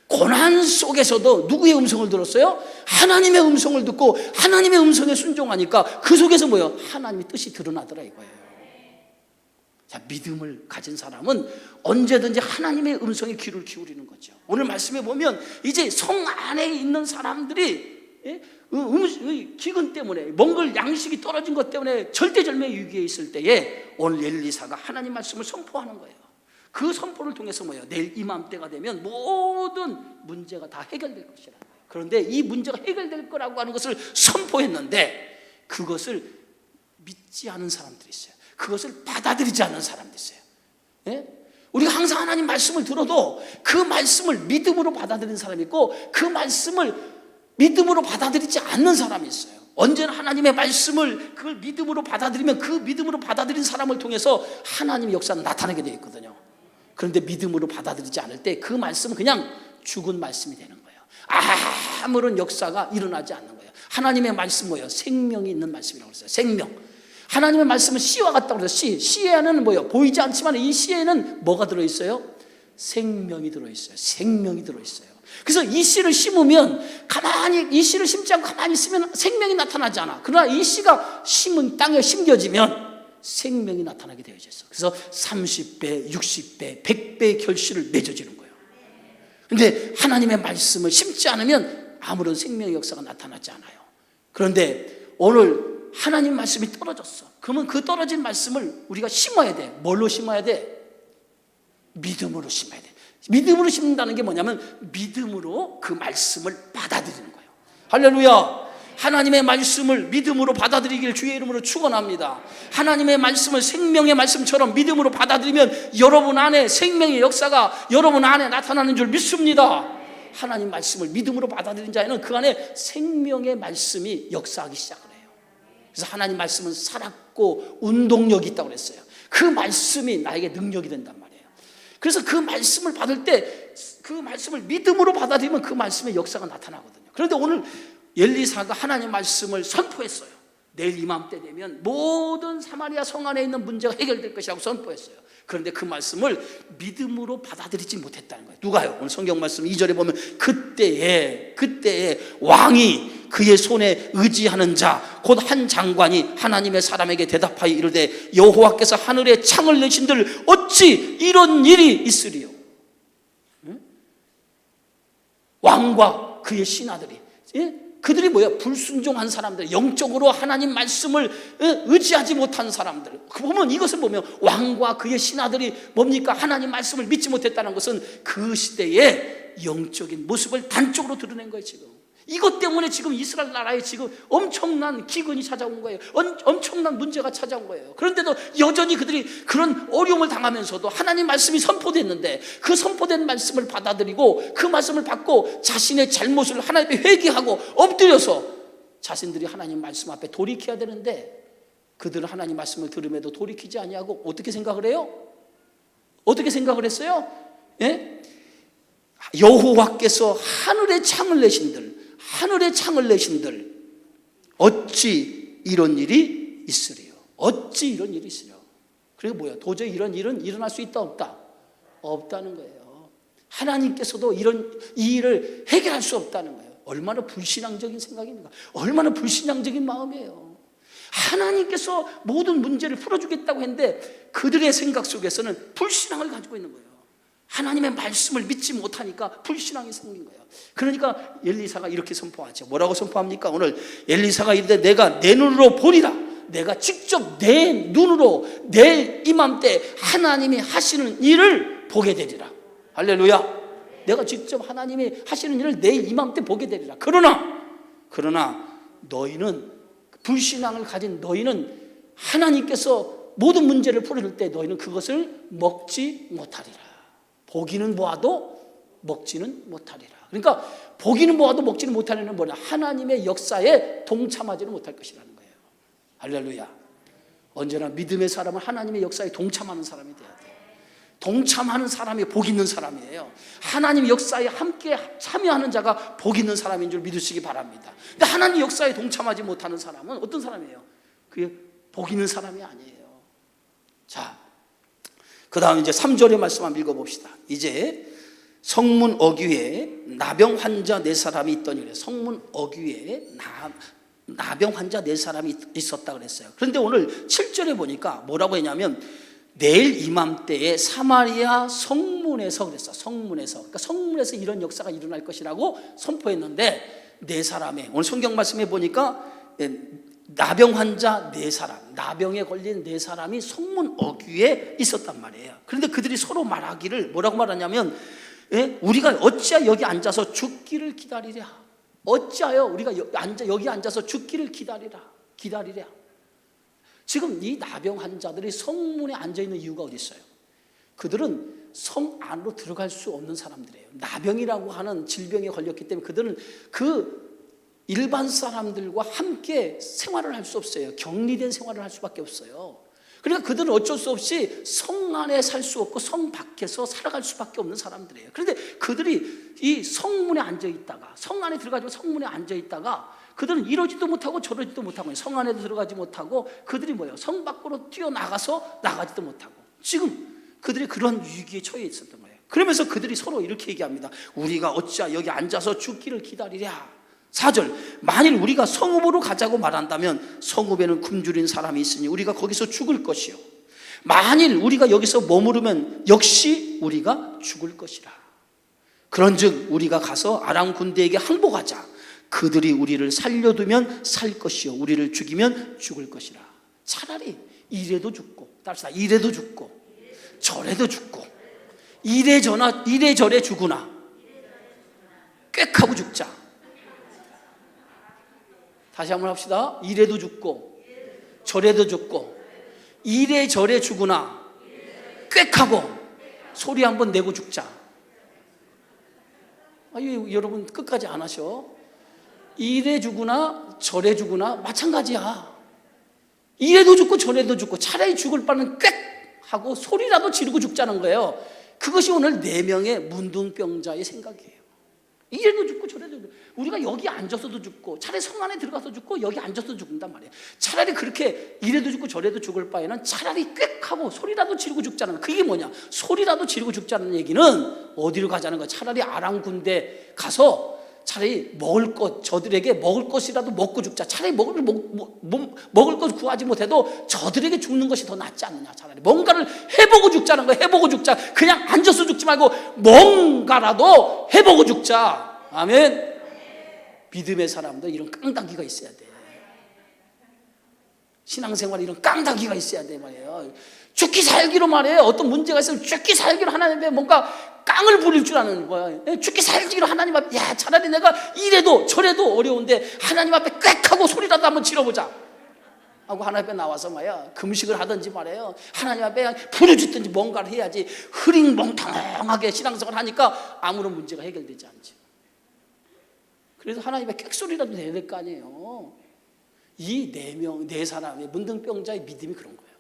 고난 속에서도 누구의 음성을 들었어요? 하나님의 음성을 듣고 하나님의 음성에 순종하니까 그 속에서 하나님의 뜻이 드러나더라 이거예요. 자, 믿음을 가진 사람은 언제든지 하나님의 음성에 귀를 기울이는 거죠. 오늘 말씀에 보면 이제 성 안에 있는 사람들이 기근 때문에 몽골 양식이 떨어진 것 때문에 절대절명의 위기에 있을 때에 오늘 엘리사가 하나님 말씀을 선포하는 거예요. 그 선포를 통해서 내일 이맘때가 되면 모든 문제가 다 해결될 것이라. 그런데 이 문제가 해결될 거라고 하는 것을 선포했는데 그것을 믿지 않은 사람들이 있어요. 그것을 받아들이지 않는 사람들이 있어요. 우리가 항상 하나님 말씀을 들어도 그 말씀을 믿음으로 받아들이는 사람이 있고 그 말씀을 믿음으로 받아들이지 않는 사람이 있어요. 언제나 하나님의 말씀을 그걸 믿음으로 받아들이면 그 믿음으로 받아들인 사람을 통해서 하나님의 역사는 나타나게 되어 있거든요. 그런데 믿음으로 받아들이지 않을 때 그 말씀은 그냥 죽은 말씀이 되는 거예요. 아무런 역사가 일어나지 않는 거예요. 하나님의 말씀 뭐예요? 생명이 있는 말씀이라고 그랬어요. 생명. 하나님의 말씀은 씨와 같다고 그랬어요. 씨에는 뭐예요? 보이지 않지만 이 씨에는 뭐가 들어있어요? 생명이 들어있어요. 생명이 들어있어요. 그래서 이 씨를 심으면 가만히 이 씨를 심지 않고 가만히 있으면 생명이 나타나지 않아. 그러나 이 씨가 심은 땅에 심겨지면 생명이 나타나게 되어져 있어. 그래서 30배, 60배, 100배의 결실을 맺어지는 거예요. 그런데 하나님의 말씀을 심지 않으면 아무런 생명의 역사가 나타나지 않아요. 그런데 오늘 하나님 말씀이 떨어졌어. 그러면 그 떨어진 말씀을 우리가 심어야 돼. 뭘로 심어야 돼? 믿음으로 심어야 돼. 믿음으로 심는다는 게 뭐냐면 믿음으로 그 말씀을 받아들이는 거예요. 할렐루야. 하나님의 말씀을 믿음으로 받아들이길 주의 이름으로 축원합니다. 하나님의 말씀을 생명의 말씀처럼 믿음으로 받아들이면 여러분 안에 생명의 역사가 여러분 안에 나타나는 줄 믿습니다. 하나님 말씀을 믿음으로 받아들인 자에는 그 안에 생명의 말씀이 역사하기 시작을 해요. 그래서 하나님 말씀은 살았고 운동력이 있다고 그랬어요. 그 말씀이 나에게 능력이 된단 말이에요. 그래서 그 말씀을 받을 때 그 말씀을 믿음으로 받아들이면 그 말씀의 역사가 나타나거든요. 그런데 오늘 엘리사가 하나님 말씀을 선포했어요. 내일 이맘때 되면 모든 사마리아 성 안에 있는 문제가 해결될 것이라고 선포했어요. 그런데 그 말씀을 믿음으로 받아들이지 못했다는 거예요. 누가요? 오늘 성경 말씀 2절에 보면 그때에 왕이 그의 손에 의지하는 자 곧 한 장관이 하나님의 사람에게 대답하여 이르되 여호와께서 하늘에 창을 내신들 어찌 이런 일이 있으리요? 왕과 그의 신하들이, 그들이 뭐야? 불순종한 사람들, 영적으로 하나님 말씀을 의지하지 못한 사람들. 보면 이것을 보면 왕과 그의 신하들이 뭡니까? 하나님 말씀을 믿지 못했다는 것은 그 시대의 영적인 모습을 단적으로 드러낸 거예요. 지금 이것 때문에 지금 이스라엘 나라에 지금 엄청난 기근이 찾아온 거예요. 엄청난 문제가 찾아온 거예요. 그런데도 여전히 그들이 그런 어려움을 당하면서도 하나님 말씀이 선포됐는데 그 선포된 말씀을 받아들이고 그 말씀을 받고 자신의 잘못을 하나님께 회개하고 엎드려서 자신들이 하나님 말씀 앞에 돌이켜야 되는데 그들은 하나님 말씀을 들음에도 돌이키지 아니하고 어떻게 생각을 해요? 어떻게 생각을 했어요? 여호와께서 하늘의 창을 내신들 어찌 이런 일이 있으리요? 어찌 이런 일이 있으리요? 그리고 뭐야? 도저히 이런 일은 일어날 수 있다 없다? 없다는 거예요. 하나님께서도 이 일을 해결할 수 없다는 거예요. 얼마나 불신앙적인 생각입니까? 얼마나 불신앙적인 마음이에요. 하나님께서 모든 문제를 풀어주겠다고 했는데 그들의 생각 속에서는 불신앙을 가지고 있는 거예요. 하나님의 말씀을 믿지 못하니까 불신앙이 생긴 거예요. 그러니까 엘리사가 이렇게 선포하죠. 뭐라고 선포합니까? 오늘 엘리사가 이르되 내가 내 눈으로 보리라. 내가 직접 내 눈으로 내일 이맘때 하나님이 하시는 일을 보게 되리라. 할렐루야. 내가 직접 하나님이 하시는 일을 내일 이맘때 보게 되리라. 그러나 너희는 불신앙을 가진 너희는 하나님께서 모든 문제를 풀어줄 때 너희는 그것을 먹지 못하리라. 보기는 보아도 먹지는 못하리라. 그러니까 보기는 보아도 먹지는 못하리는 뭐냐? 하나님의 역사에 동참하지는 못할 것이라는 거예요. 할렐루야. 언제나 믿음의 사람은 하나님의 역사에 동참하는 사람이 돼야 돼요. 동참하는 사람이 복 있는 사람이에요. 하나님 역사에 함께 참여하는 자가 복 있는 사람인 줄 믿으시기 바랍니다. 근데 하나님 역사에 동참하지 못하는 사람은 어떤 사람이에요? 그게 복 있는 사람이 아니에요. 자, 그 다음 이제 3절의 말씀 한번 읽어봅시다. 이제 성문 어귀에 나병 환자 4사람이 있더니 그래요. 성문 어귀에 나병 환자 4사람이 있었다 그랬어요. 그런데 오늘 7절에 보니까 뭐라고 했냐면 내일 이맘때에 사마리아 성문에서 그랬어. 성문에서. 그러니까 성문에서 이런 역사가 일어날 것이라고 선포했는데 4사람의 오늘 성경 말씀에 보니까 나병 환자 4사람, 나병에 걸린 4사람이 성문 어귀에 있었단 말이에요. 그런데 그들이 서로 말하기를 뭐라고 말하냐면 우리가 어찌하여 여기 앉아서 죽기를 기다리랴. 어찌하여 우리가 여기 앉아서 죽기를 기다리랴. 지금 이 나병 환자들이 성문에 앉아있는 이유가 어디 있어요? 그들은 성 안으로 들어갈 수 없는 사람들이에요. 나병이라고 하는 질병에 걸렸기 때문에 그들은 그 일반 사람들과 함께 생활을 할 수 없어요. 격리된 생활을 할 수밖에 없어요. 그러니까 그들은 어쩔 수 없이 성 안에 살 수 없고 성 밖에서 살아갈 수밖에 없는 사람들이에요. 그런데 그들이 이 성문에 앉아 있다가, 성 안에 들어가지고 성문에 앉아 있다가 그들은 이러지도 못하고 저러지도 못하고, 성 안에도 들어가지 못하고, 그들이 뭐예요? 성 밖으로 뛰어나가서 나가지도 못하고, 지금 그들이 그런 위기에 처해 있었던 거예요. 그러면서 그들이 서로 이렇게 얘기합니다. 우리가 어찌 여기 앉아서 죽기를 기다리랴. 4절, 만일 우리가 성읍으로 가자고 말한다면 성읍에는 굶주린 사람이 있으니 우리가 거기서 죽을 것이요, 만일 우리가 여기서 머무르면 역시 우리가 죽을 것이라. 그런즉 우리가 가서 아람 군대에게 항복하자. 그들이 우리를 살려두면 살 것이요, 우리를 죽이면 죽을 것이라. 차라리 이래도 죽고, 답시다, 이래도 죽고 저래도 죽고, 이래저래 죽으나 꽥하고 죽자. 다시 한번 합시다. 이래도 죽고 저래도 죽고 이래저래 죽으나 꽥하고 소리 한번 내고 죽자. 여러분 끝까지 안 하셔. 이래 죽으나 저래 죽으나 마찬가지야. 이래도 죽고 저래도 죽고 차라리 죽을 바는 꽥 하고 소리라도 지르고 죽자는 거예요. 그것이 오늘 4명의 문둥병자의 생각이에요. 이래도 죽고 저래도 죽고, 우리가 여기 앉아서도 죽고 차라리 성 안에 들어가서 죽고 여기 앉아서 죽는단 말이에요. 차라리 그렇게 이래도 죽고 저래도 죽을 바에는 차라리 꽥 하고 소리라도 지르고 죽자는 거예요. 그게 뭐냐? 소리라도 지르고 죽자는 얘기는 어디로 가자는 거예요? 차라리 아람 군대 가서 차라리 먹을 것, 저들에게 먹을 것이라도 먹고 죽자. 차라리 먹을 것 구하지 못해도 저들에게 죽는 것이 더 낫지 않느냐. 차라리 뭔가를 해보고 죽자는 거예요. 해보고 죽자. 그냥 앉아서 죽지 말고 뭔가라도 해보고 죽자. 아멘. 믿음의 사람들 이런 깡다기가 있어야 돼. 신앙생활에 이런 깡다기가 있어야 돼 말이에요. 죽기 살기로 말이에요. 어떤 문제가 있으면 죽기 살기로 하나님께 뭔가 깡을 부릴 줄 아는 거야. 죽기 살기로 하나님 앞에, 야, 차라리 내가 이래도 저래도 어려운데 하나님 앞에 꽥하고 소리라도 한번 지르보자 하고 하나님 앞에 나와서 말이야, 금식을 하든지 말이에요, 하나님 앞에 부르짖든지 뭔가를 해야지. 흐릿멍텅하게 신앙생활을 하니까 아무런 문제가 해결되지 않지. 그래서 하나님 앞에 꽥소리라도 내야 될 거 아니에요. 이 4 사람의 문둥병자의 믿음이 그런 거예요.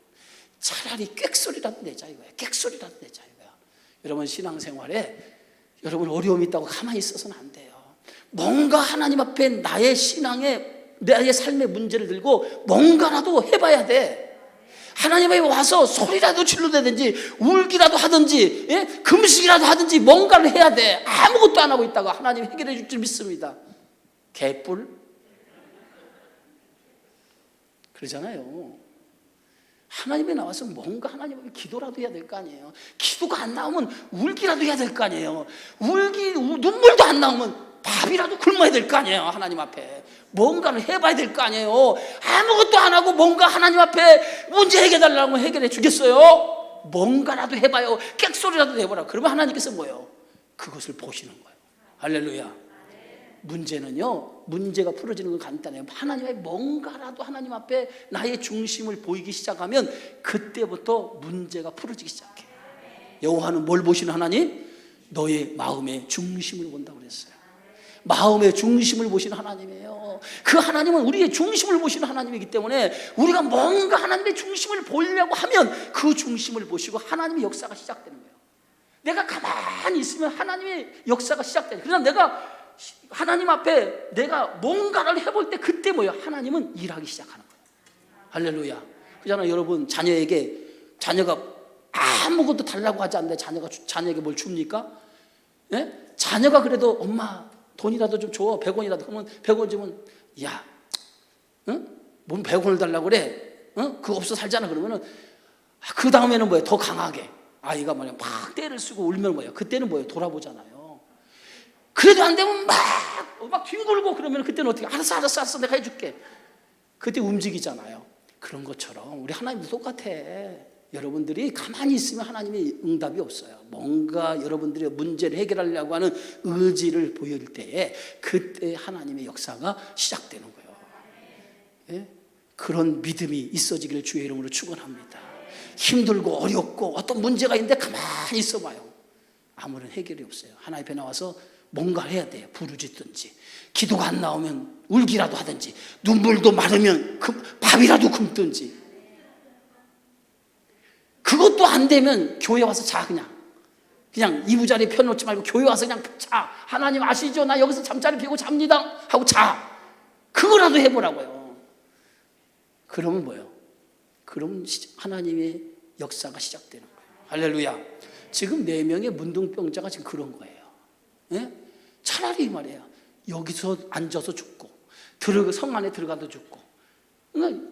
차라리 꽥소리라도 내자 이거야. 꽥소리라도 내자 이거야. 여러분 신앙생활에 여러분 어려움이 있다고 가만히 있어서는 안 돼요. 뭔가 하나님 앞에 나의 삶의 문제를 들고 뭔가라도 해봐야 돼. 하나님 앞에 와서 소리라도 질러대든지 울기라도 하든지, 예? 금식이라도 하든지 뭔가를 해야 돼. 아무것도 안 하고 있다가 하나님 해결해 줄 줄 믿습니다. 개뿔 그러잖아요. 하나님에 나와서 뭔가 하나님 앞에 기도라도 해야 될 거 아니에요. 기도가 안 나오면 울기라도 해야 될 거 아니에요. 눈물도 안 나오면 밥이라도 굶어야 될 거 아니에요. 하나님 앞에 뭔가를 해봐야 될 거 아니에요. 아무것도 안 하고 뭔가 하나님 앞에 문제 해결해달라고 해결해 주겠어요? 뭔가라도 해봐요. 객소리라도 해보라. 그러면 하나님께서 뭐예요? 그것을 보시는 거예요. 할렐루야. 문제는요, 문제가 풀어지는 건 간단해요. 하나님의 뭔가라도 하나님 앞에 나의 중심을 보이기 시작하면 그때부터 문제가 풀어지기 시작해요. 여호와는 뭘 보시는 하나님? 너의 마음의 중심을 본다고 그랬어요. 마음의 중심을 보시는 하나님이에요. 그 하나님은 우리의 중심을 보시는 하나님이기 때문에 우리가 뭔가 하나님의 중심을 보려고 하면 그 중심을 보시고 하나님의 역사가 시작되는 거예요. 내가 가만히 있으면 하나님의 역사가 시작돼요. 그러나 내가 하나님 앞에 내가 뭔가를 해볼 때 그때 뭐예요? 하나님은 일하기 시작하는 거예요. 할렐루야. 그잖아요. 여러분 자녀가 아무것도 달라고 하지 않는데 자녀에게 뭘 줍니까? 예? 자녀가 그래도 엄마 돈이라도 좀 줘. 100원이라도. 그러면 100원 주면 야, 응? 뭔 100원을 달라고 그래? 응? 그거 없어 살잖아. 그러면은 그 다음에는 뭐예요? 더 강하게 아이가 뭐냐 막 떼를 쓰고 울면 뭐예요? 그때는 뭐예요? 돌아보잖아요. 그래도 안 되면 막 뒹굴고 그러면 그때는 어떻게? 알았어 내가 해줄게. 그때 움직이잖아요. 그런 것처럼 우리 하나님도 똑같아. 여러분들이 가만히 있으면 하나님의 응답이 없어요. 뭔가 여러분들의 문제를 해결하려고 하는 의지를 보일 때에 그때 하나님의 역사가 시작되는 거예요. 예? 그런 믿음이 있어지기를 주의 이름으로 축원합니다. 힘들고 어렵고 어떤 문제가 있는데 가만히 있어봐요. 아무런 해결이 없어요. 하나님 앞에 나와서 뭔가 해야 돼요. 부르짖든지, 기도가 안 나오면 울기라도 하든지, 눈물도 마르면 밥이라도 굶든지. 그것도 안 되면 교회 와서 자. 그냥 이부자리 펴놓지 말고 교회 와서 그냥 자. 하나님 아시죠? 나 여기서 잠자리 피고 잡니다 하고 자. 그거라도 해보라고요. 그러면 뭐예요? 그럼 하나님의 역사가 시작되는 거예요. 할렐루야. 지금 4명의 문둥병자가 지금 그런 거예요. 예? 차라리 말이에요, 여기서 앉아서 죽고 성 안에 들어가도 죽고, 그러니까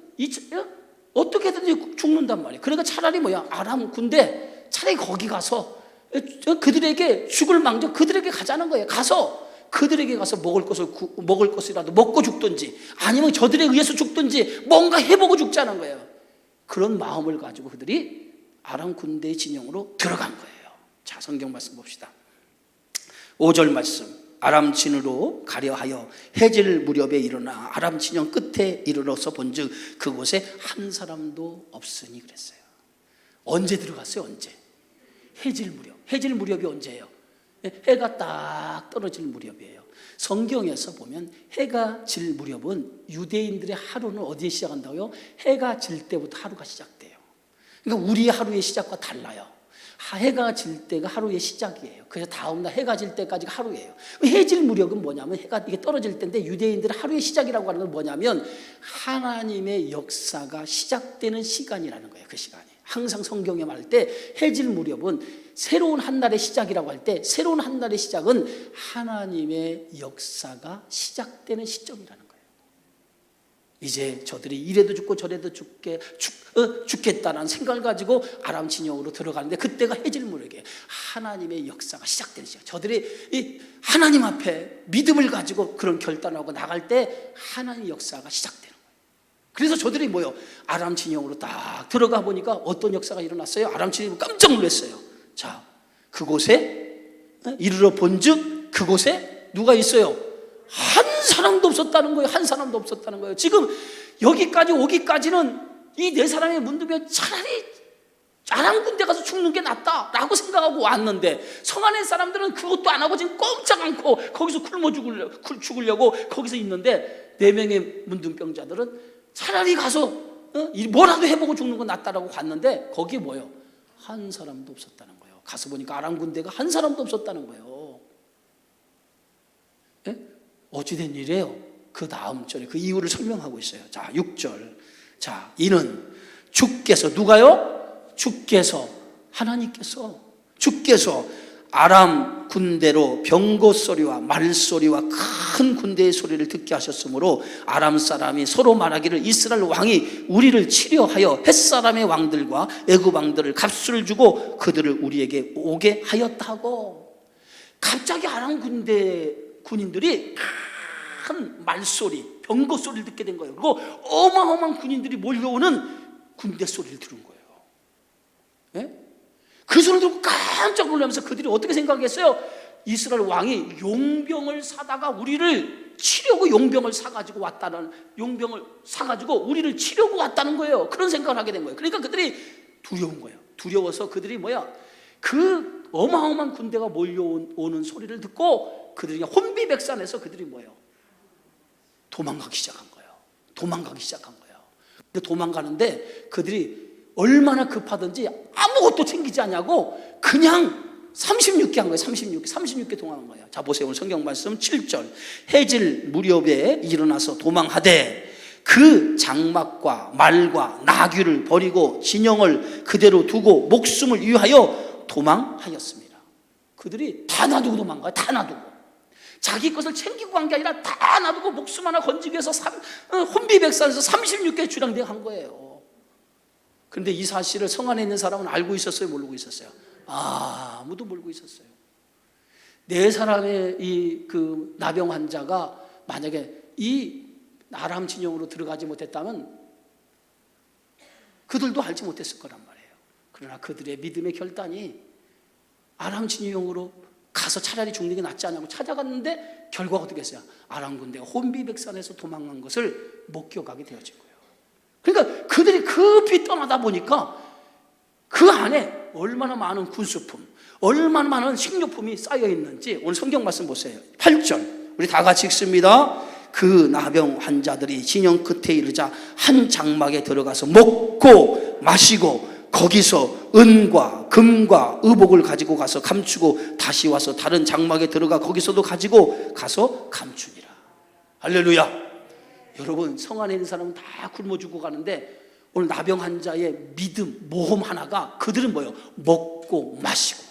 어떻게든 죽는단 말이에요. 그러니까 차라리 뭐야, 아람 군대 차라리 거기 가서 그들에게 죽을 망정 그들에게 가자는 거예요. 가서 그들에게 가서 먹을 것이라도 먹고 죽든지, 아니면 저들에 의해서 죽든지 뭔가 해보고 죽자는 거예요. 그런 마음을 가지고 그들이 아람 군대의 진영으로 들어간 거예요. 자, 성경 말씀 봅시다. 5절 말씀. 아람 진으로 가려하여 해질 무렵에 일어나 아람 진영 끝에 이르러서 본즉 그곳에 한 사람도 없으니 그랬어요. 언제 들어갔어요? 언제? 해질 무렵. 해질 무렵이 언제예요? 해가 딱 떨어질 무렵이에요. 성경에서 보면 해가 질 무렵은 유대인들의 하루는 어디에 시작한다고요? 해가 질 때부터 하루가 시작돼요. 그러니까 우리의 하루의 시작과 달라요. 해가 질 때가 하루의 시작이에요. 그래서 다음날 해가 질 때까지가 하루예요. 해질 무렵은 뭐냐면 해가 이게 떨어질 때인데, 유대인들의 하루의 시작이라고 하는 건 뭐냐면 하나님의 역사가 시작되는 시간이라는 거예요. 그 시간이. 항상 성경에 말할 때 해질 무렵은 새로운 한 날의 시작이라고 할 때, 새로운 한 날의 시작은 하나님의 역사가 시작되는 시점이라는 거예요. 이제 저들이 이래도 죽고 저래도 죽겠다라는 생각을 가지고 아람 진영으로 들어가는데, 그때가 해질 무렵이에요. 하나님의 역사가 시작되는 시간. 저들이 이 하나님 앞에 믿음을 가지고 그런 결단하고 나갈 때 하나님의 역사가 시작되는 거예요. 그래서 저들이 뭐요? 아람 진영으로 딱 들어가 보니까 어떤 역사가 일어났어요? 아람 진영이 깜짝 놀랐어요. 자, 그곳에 이르러 본즉 그곳에 누가 있어요? 한 사람도 없었다는 거예요. 한 사람도 없었다는 거예요. 지금 여기까지 오기까지는 이 4사람의 문둥병 차라리 아람 군대 가서 죽는 게 낫다라고 생각하고 왔는데, 성 안의 사람들은 그것도 안 하고 지금 꼼짝 않고 거기서 굶어 죽으려고 거기서 있는데, 4명의 문둥병자들은 차라리 가서 뭐라도 해보고 죽는 건 낫다라고 갔는데, 거기에 뭐예요? 한 사람도 없었다는 거예요. 가서 보니까 아람 군대가 한 사람도 없었다는 거예요. 예? 어찌된 일이에요? 그 다음 절에 그 이유를 설명하고 있어요. 자, 6절. 자, 이는 주께서, 누가요? 주께서, 주께서 아람 군대로 병거 소리와 말소리와 큰 군대의 소리를 듣게 하셨으므로 아람 사람이 서로 말하기를 이스라엘 왕이 우리를 치려하여 햇사람의 왕들과 애굽 왕들을 값을 주고 그들을 우리에게 오게 하였다고. 갑자기 아람 군대 군인들이 큰 말소리, 병거 소리를 듣게 된 거예요. 그리고 어마어마한 군인들이 몰려오는 군대 소리를 들은 거예요. 네? 그 소리를 듣고 깜짝 놀라면서 그들이 어떻게 생각했어요? 이스라엘 왕이 용병을 사다가 우리를 치려고 용병을 사가지고 우리를 치려고 왔다는 거예요. 그런 생각을 하게 된 거예요. 그러니까 그들이 두려운 거예요. 두려워서 그들이 그 어마어마한 군대가 몰려오는 소리를 듣고 그들이 혼비백산해서 그들이 도망가기 시작한 거예요. 근데 도망가는데 그들이 얼마나 급하든지 아무것도 챙기지 않냐고 그냥 36개 한 거예요. 36개 도망한 거예요. 자, 보세요. 오늘 성경 말씀 7절. 해질 무렵에 일어나서 도망하되 그 장막과 말과 나귀를 버리고 진영을 그대로 두고 목숨을 위하여 도망하였습니다. 그들이 다 놔두고 도망가요. 다 놔두고. 자기 것을 챙기고 간 게 아니라 다 놔두고 목숨 하나 건지기 위해서 혼비백산에서 36개 주량대 한 거예요. 그런데 이 사실을 성 안에 있는 사람은 알고 있었어요? 모르고 있었어요? 아무도 모르고 있었어요. 4사람의 그 나병 환자가 만약에 이 아람 진영으로 들어가지 못했다면 그들도 알지 못했을 거란 말이에요. 그러나 그들의 믿음의 결단이 아람 진영으로 가서 차라리 죽는 게 낫지 않냐고 찾아갔는데 결과가 어떻게 했어요? 아람 군대가 혼비백산에서 도망간 것을 목격하게 되어진 거예요. 그러니까 그들이 급히 떠나다 보니까 그 안에 얼마나 많은 군수품, 얼마나 많은 식료품이 쌓여 있는지 오늘 성경 말씀 보세요. 8절 우리 다 같이 읽습니다. 그 나병 환자들이 진영 끝에 이르자 한 장막에 들어가서 먹고 마시고 거기서 은과 금과 의복을 가지고 가서 감추고 다시 와서 다른 장막에 들어가 거기서도 가지고 가서 감추니라. 할렐루야. 여러분, 성 안에 있는 사람은 다 굶어 죽고 가는데 오늘 나병 환자의 믿음, 모험 하나가 그들은 뭐예요? 먹고 마시고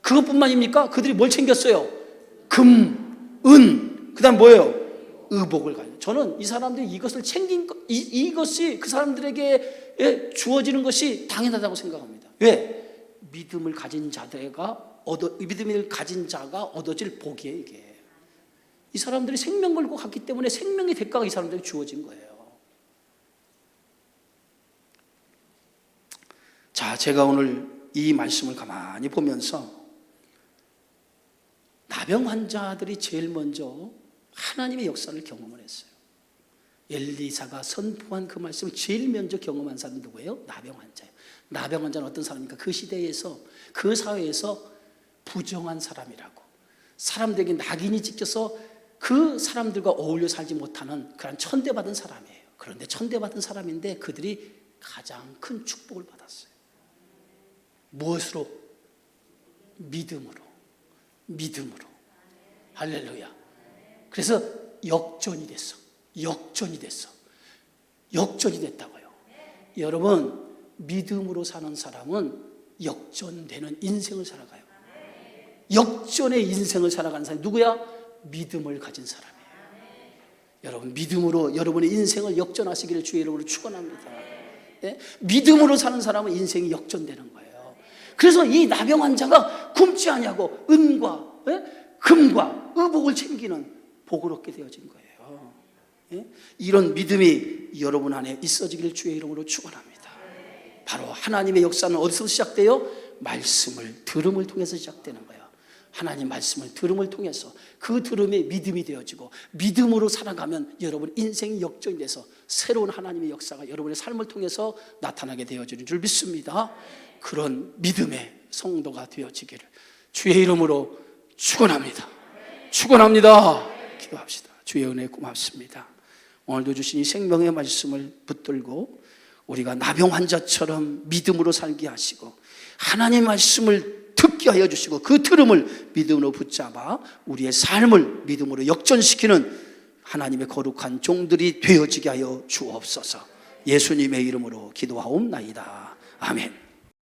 그것뿐만입니까? 그들이 뭘 챙겼어요? 금, 은, 그 다음 뭐예요? 의복을 가지고. 저는 이 사람들이 이것을 챙긴 이것이 그 사람들에게 주어지는 것이 당연하다고 생각합니다. 왜? 믿음을 가진 자가 얻어질 복이에요. 이게 이 사람들이 생명 걸고 갔기 때문에 생명의 대가가 이 사람들에게 주어진 거예요. 자, 제가 오늘 이 말씀을 가만히 보면서 나병 환자들이 제일 먼저 하나님의 역사를 경험을 했어요. 엘리사가 선포한 그 말씀을 제일 먼저 경험한 사람이 누구예요? 나병 환자예요. 나병 환자는 어떤 사람입니까? 그 시대에서, 그 사회에서 부정한 사람이라고, 사람들에게 낙인이 찍혀서 그 사람들과 어울려 살지 못하는 그런 천대받은 사람이에요. 그런데 천대받은 사람인데 그들이 가장 큰 축복을 받았어요. 무엇으로? 믿음으로. 할렐루야. 그래서 역전이 됐다고요. 여러분, 믿음으로 사는 사람은 역전되는 인생을 살아가요. 역전의 인생을 살아가는 사람이 누구야? 믿음을 가진 사람이에요. 여러분, 믿음으로 여러분의 인생을 역전하시기를 주의 이름으로 축원합니다. 예? 믿음으로 사는 사람은 인생이 역전되는 거예요. 그래서 이 나병 환자가 굶지 아니하고 은과 금과 의복을 챙기는 복을 얻게 되어진 거예요. 예? 이런 믿음이 여러분 안에 있어지기를 주의 이름으로 축원합니다. 바로 하나님의 역사는 어디서 시작돼요? 말씀을 들음을 통해서 시작되는 거예요. 하나님 말씀을 들음을 통해서 그 들음에 믿음이 되어지고 믿음으로 살아가면 여러분 인생이 역전이 돼서 새로운 하나님의 역사가 여러분의 삶을 통해서 나타나게 되어지는 줄 믿습니다. 그런 믿음의 성도가 되어지기를 주의 이름으로 축원합니다. 기도합시다. 주의 은혜 고맙습니다. 오늘도 주신 이 생명의 말씀을 붙들고 우리가 나병 환자처럼 믿음으로 살게 하시고 하나님의 말씀을 듣게 하여 주시고 그 들음을 믿음으로 붙잡아 우리의 삶을 믿음으로 역전시키는 하나님의 거룩한 종들이 되어지게 하여 주옵소서. 예수님의 이름으로 기도하옵나이다. 아멘.